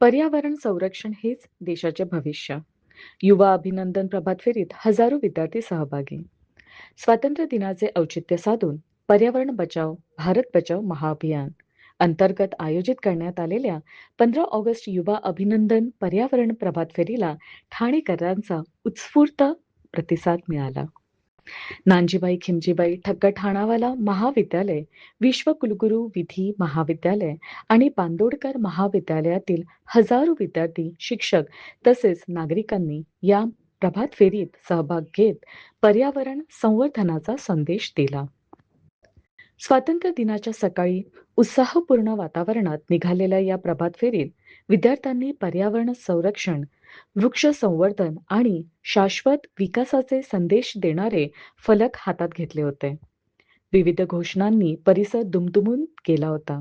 पर्यावरण संरक्षण हेच देशाचे भविष्य. युवा अभिनंदन प्रभात फेरीत हजारो विद्यार्थी सहभागी. स्वातंत्र्य दिनाचे औचित्य साधून पर्यावरण बचाव भारत बचाव महाअभियान अंतर्गत आयोजित करण्यात आलेल्या 15 ऑगस्ट युवा अभिनंदन पर्यावरण प्रभात फेरीला ठाणेकरांचा उत्स्फूर्त प्रतिसाद मिळाला. नानजीबाई खिमजीबाई ठक्कर ठाणावाला महाविद्यालय, विश्वकुलगुरू विधी महाविद्यालय आणि बांदोडकर महाविद्यालयातील हजारो विद्यार्थी, शिक्षक तसेच नागरिकांनी या प्रभात फेरीत सहभाग घेत पर्यावरण संवर्धनाचा संदेश दिला. स्वातंत्र्य दिनाच्या सकाळी उत्साहपूर्ण वातावरणात निघालेल्या या प्रभात फेरीत विद्यार्थ्यांनी पर्यावरण संरक्षण, वृक्ष संवर्धन आणि शाश्वत विकासाचे संदेश देणारे फलक हातात घेतले होते. विविध घोषणांनी परिसर दुमदुमून गेला होता.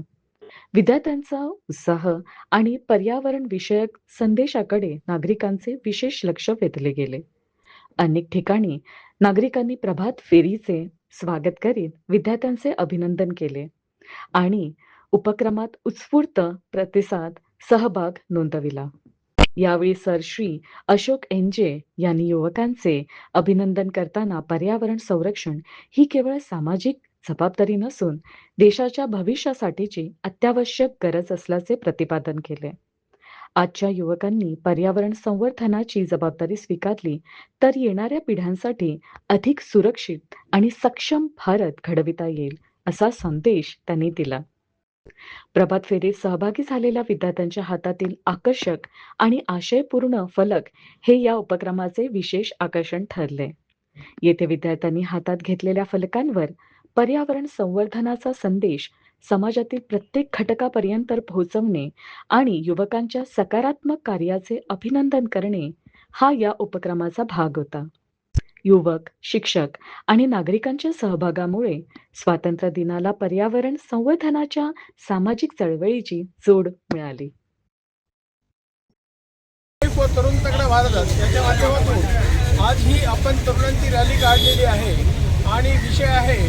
विद्यार्थ्यांचा उत्साह आणि पर्यावरण विषयक संदेशाकडे नागरिकांचे विशेष लक्ष वेधले गेले. अनेक ठिकाणी नागरिकांनी प्रभात फेरीचे स्वागत करीत विद्यार्थ्यांचे अभिनंदन केले आणि उपक्रमात उत्स्फूर्त प्रतिसाद सहभाग नोंदविला. यावेळी सर श्री अशोक एनजे यांनी युवकांचे अभिनंदन करताना पर्यावरण संरक्षण ही केवळ सामाजिक जबाबदारी नसून देशाच्या भविष्यासाठीची अत्यावश्यक गरज असल्याचे प्रतिपादन केले. आजच्या युवकांनी पर्यावरण संवर्धनाची जबाबदारी स्वीकारली तर येणाऱ्या पिढ्यांसाठी अधिक सुरक्षित आणि सक्षम भारत घडविता येईल असा संदेश त्यांनी दिला. प्रभात फेरीत सहभागी झालेल्या विद्यार्थ्यांच्या हातातील आकर्षक आणि आशयपूर्ण फलक हे या उपक्रमाचे विशेष आकर्षण ठरले. येथे विद्यार्थ्यांनी हातात घेतलेल्या फलकांवर पर्यावरण संवर्धनाचा संदेश समाजातील प्रत्येक घटकापर्यंत पोहोचवणे आणि युवकांच्या सकारात्मक कार्याचे अभिनंदन करणे हा या उपक्रमाचा भाग होता. युवक, शिक्षक आणि नागरिकांच्या सहभागामुळे स्वातंत्र्य दिनाला पर्यावरण संवर्धनाच्या सामाजिक चळवळीची जोड मिळाली. तरुण तगडा भारत याच्या माध्यमातून आज ही आपण तरुणांची रॅली काढलेली आहे आणि विषय आहे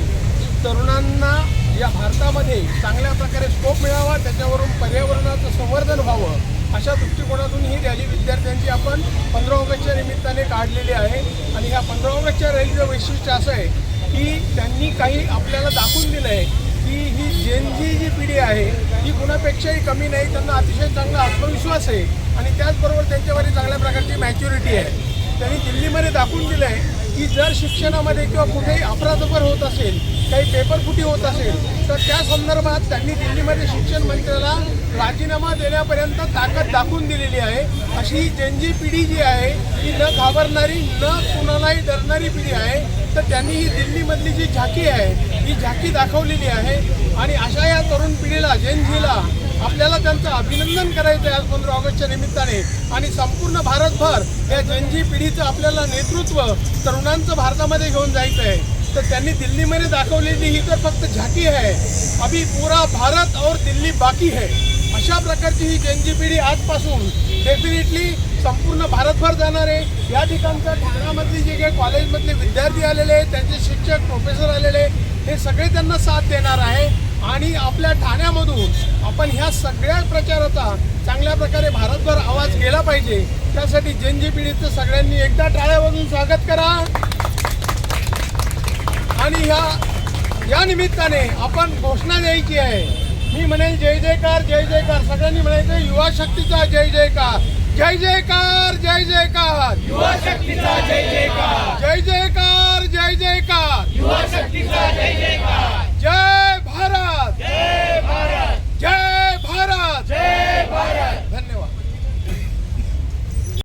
तरुणांना या भारतामध्ये चांगल्या प्रकारे स्कोप मिळावा, त्याच्यावरून पर्यावरणाचं संवर्धन व्हावं अशा दृष्टिकोनातून ही रॅली विद्यार्थ्यांची आपण 15 ऑगस्टच्या निमित्ताने काढलेली आहे. आणि ह्या 15 ऑगस्टच्या रॅलीचं वैशिष्ट्य असं आहे की त्यांनी काही आपल्याला दाखवून दिलं आहे की ही जेनजी जी पिढी आहे ही कुणापेक्षाही कमी नाही. त्यांना अतिशय चांगला आत्मविश्वास आहे आणि त्याचबरोबर त्यांच्यावर चांगल्या प्रकारची मॅच्युरिटी आहे. त्यांनी दिल्लीमध्ये दाखवून दिलं आहे की जर शिक्षणामध्ये किंवा कुठेही अफरातफर होत असेल, काही पेपरफुटी होत असेल तर त्या संदर्भात त्यांनी दिल्लीमध्ये शिक्षण मंत्र्याला राजीनामा देण्यापर्यंत ताकद दाखवून दिलेली आहे. अशी जेनजी पिढी जी आहे ही न घाबरणारी, न कुणालाही डरणारी पिढी आहे. तर त्यांनी ही दिल्लीमधली जी झाकी आहे ही झाकी दाखवलेली आहे आणि अशा या तरुण पिढीला, जेनजीला आपल्याला त्यांचं अभिनंदन करायचं आहे आज 15 ऑगस्टच्या निमित्ताने. आणि संपूर्ण भारतभर या जेनजी पिढीचं आपल्याला नेतृत्व तरुणांचं भारतामध्ये घेऊन जायचं आहे. तर त्यांनी दिल्लीमध्ये दाखवलेली ही तर फक्त झाकी आहे, अभी पूरा भारत और दिल्ली बाकी है. अशा प्रकारची ही जेनजी पिढी आजपासून डेफिनेटली संपूर्ण भारतभर जाणार आहे. या ठिकाणच्या ठाण्यामधली जे काही कॉलेजमधले विद्यार्थी आलेले आहेत, त्यांचे शिक्षक, प्रोफेसर आलेले, हे सगळे त्यांना साथ देणार आहे. आणि आपल्या ठाण्यामधून आपण ह्या सगळ्या प्रचाराचा चांगल्या प्रकारे भारतभर आवाज गेला पाहिजे. त्यासाठी जेनजी पिढीचं सगळ्यांनी एकदा टाळ्या वाजवून स्वागत करा. आणि या निमित्ताने आपण घोषणा द्यायची आहे. मी म्हणेल जय जयकार, जय जयकार. सगळ्यांनी म्हणायचं युवा शक्तीचा जय जयकार, जय जयकार, जय जयकार.